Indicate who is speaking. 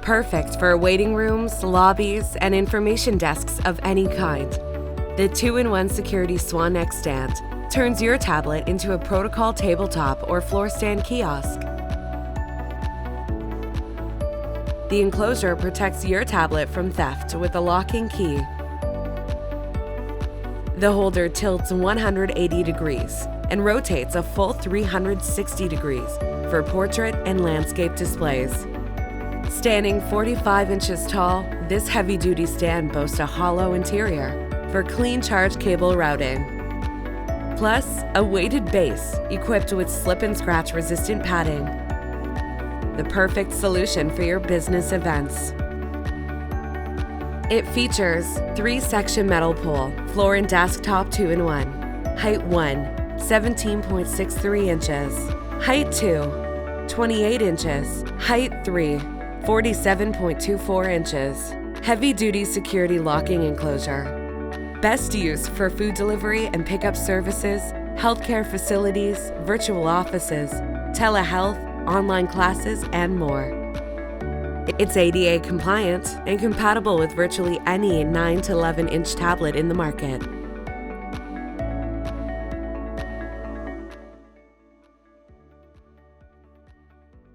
Speaker 1: Perfect for waiting rooms, lobbies, and information desks of any kind. The 2-in-1 Security Swan Neck Stand turns your tablet into a protocol tabletop or floor stand kiosk. The enclosure protects your tablet from theft with a locking key. The holder tilts 180 degrees and rotates a full 360 degrees for portrait and landscape displays. Standing 45 inches tall, this heavy-duty stand boasts a hollow interior for clean charge cable routing. Plus, a weighted base equipped with slip and scratch resistant padding. The perfect solution for your business events. It features 3-section metal pole, floor and desktop 2-in-1, height 1, 17.63 inches, height 2, 28 inches, height 3, 47.24 inches, heavy-duty security locking enclosure. Best used for food delivery and pickup services, healthcare facilities, virtual offices, telehealth, online classes, and more. It's ADA compliant and compatible with virtually any 9 to 11-inch tablet in the market.